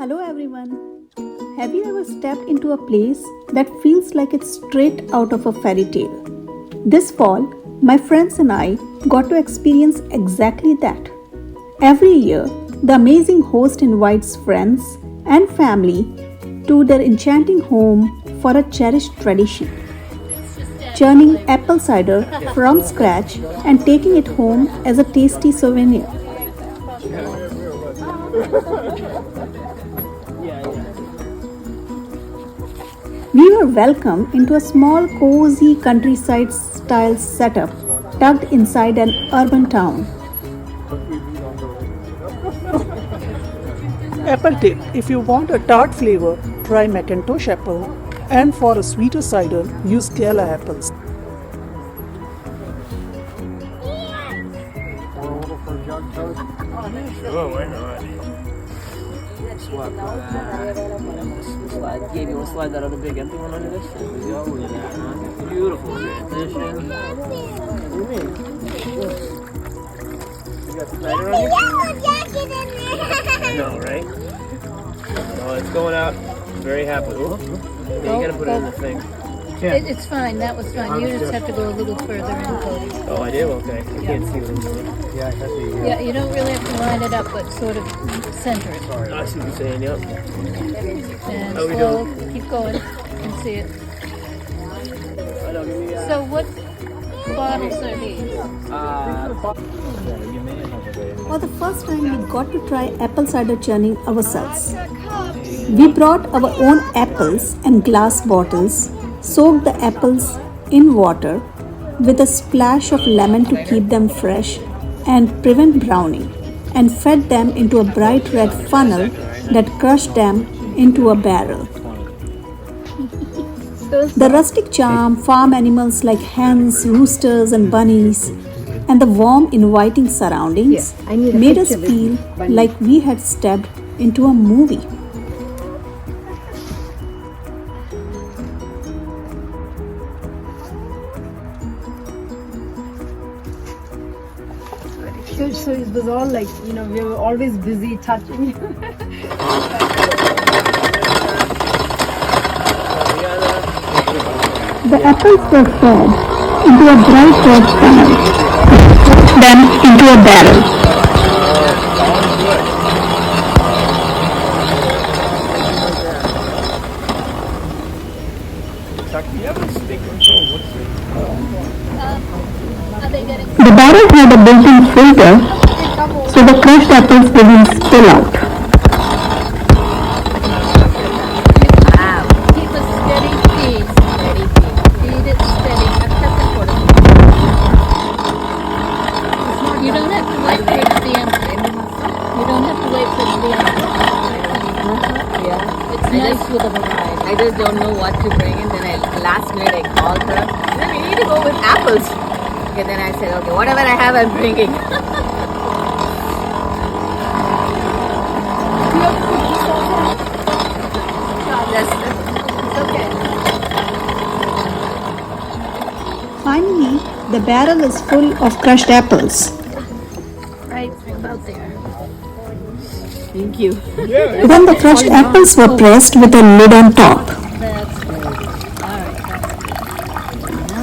Hello everyone. Have you ever stepped into a place that feels like it's straight out of a fairy tale? This fall, my friends and I got to experience exactly that. Every year, the amazing host invites friends and family to their enchanting home for a cherished tradition. Churning apple cider from scratch and taking it home as a tasty souvenir. We were welcomed into a small, cozy countryside-style setup tucked inside an urban town. Apple tip: if you want a tart flavor, try Macintosh apple, and for a sweeter cider, use Gala apples. Gabe, you want to slide that other big empty one under this? There we go. Look at that, huh? Beautiful transition. You got Cider on you? Jacket in there. I know, right? Oh, it's going out very happily. Ooh. Yeah, you gotta put it in the thing. It's fine. That was fine. You just have to go a little further in, Cody. Oh, I do? Okay. I can't see what I'm doing. Yeah, I have the. Yeah, you don't really have to line it up, but sort of center it. I see what you're saying, yep. And How we slow. doing? Keep going. You can see it. I know, give me, So what bottles are these? For the first time, we got to try apple cider churning ourselves. We brought our own apples and glass bottles, soaked the apples in water with a splash of lemon to keep them fresh and prevent browning, and fed them into a bright red funnel that crushed them into a barrel. The rustic charm, farm animals like hens, roosters, and bunnies, and the warm, inviting surroundings made us feel like we had stepped into a movie. So it was all like, we were always busy touching. The apples were fed into a bright red funnel, then into a barrel. The barrel had a built-in filter, so the crushed apples didn't spill out. Keep a steady feed. Feed it steady. You don't have to wait for it to be empty. You don't have to wait for it to be empty. Yeah. It's nice with a variety. I just don't know what to bring in. Then last minute I called her. Then we need to go with apples. Okay, then I said, okay, whatever I have, I'm bringing. It's okay. Finally, the barrel is full of crushed apples. Right about there. Thank you. Then the crushed apples were pressed with a lid on top. That's good. All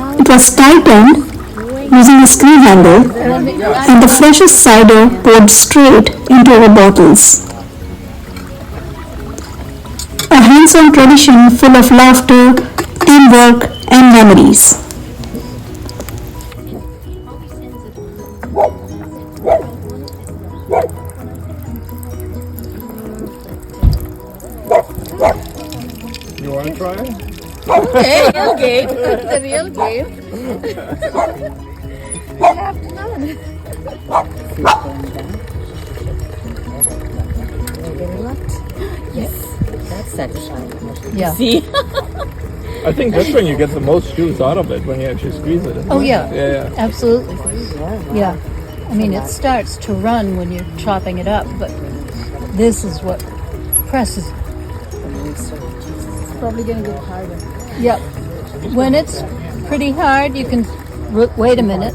right. It was tightened using a screw handle, and the freshest cider poured straight into our bottles. A hands-on tradition full of laughter, teamwork, and memories. You want to try it? Okay, real game. The real game. That's satisfying. Yeah. See? I think that's when you get the most juice out of it, when you actually squeeze it. Oh yeah. Yeah. Absolutely. Yeah. I mean, it starts to run when you're chopping it up, but this is what presses it. It's probably going to go harder. Yep. When it's pretty hard, you can wait a minute,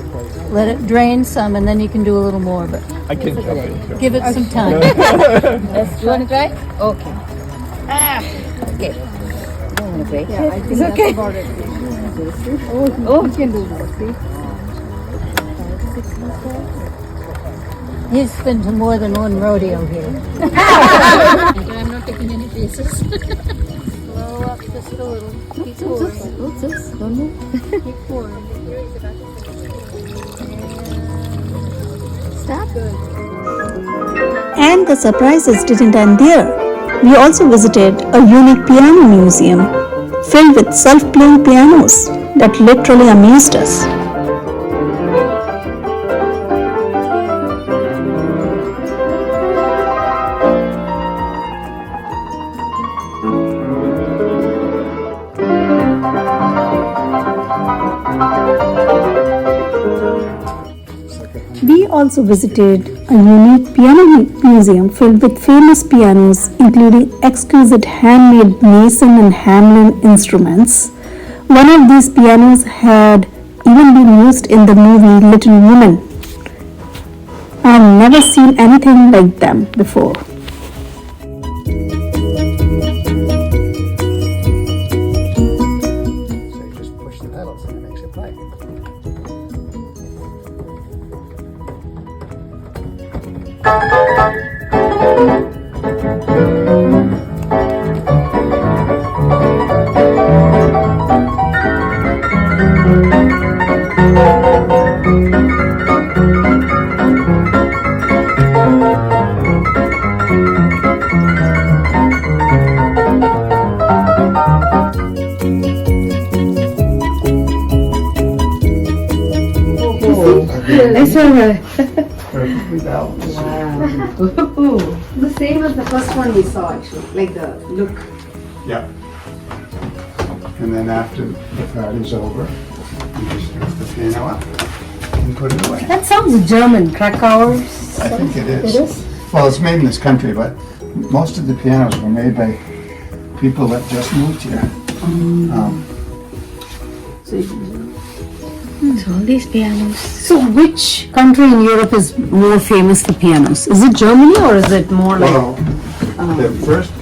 let it drain some, and then you can do a little more. But I can jump in too. give it some time. You want to try? Okay. Okay. I don't want to break Yeah, I think It's that's okay. about it. Oh, you can do that. See? He's been to more than one rodeo here. I'm not taking any pieces. Slow up just a little. Keep pouring. Don't move. Keep pouring. Stop. And the surprises didn't end there. We also visited a unique piano museum filled with self-playing pianos that literally amazed us. We also visited a unique piano museum filled with famous pianos, including exquisite handmade Mason and Hamlin instruments. One of these pianos had even been used in the movie Little Women. I have never seen anything like them before. So you just push the pedals and it makes it play. Perfectly balanced. The same as the first one we saw actually, like the look. Yeah. And then after the party's over, you just lift the piano up and put it away. That sounds German, Krakauer. I think it is. It is? Well, it's made in this country, but most of the pianos were made by people that just moved here. So all these pianos. So which country in Europe is more famous for pianos? Is it Germany or is it more like... Well,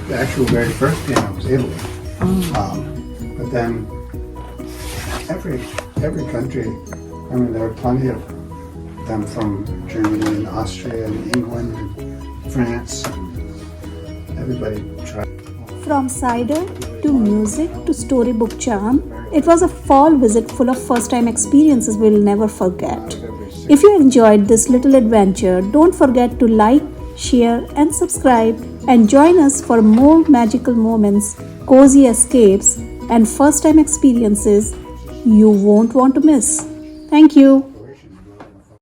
the actual very first piano was Italy. But then every country, I mean, there are plenty of them from Germany and Austria and England and France. Everybody tried. From cider to music to storybook charm, it was a fall visit full of first-time experiences we'll never forget. If you enjoyed this little adventure, don't forget to like, share and subscribe and join us for more magical moments, cozy escapes and first-time experiences you won't want to miss. Thank you.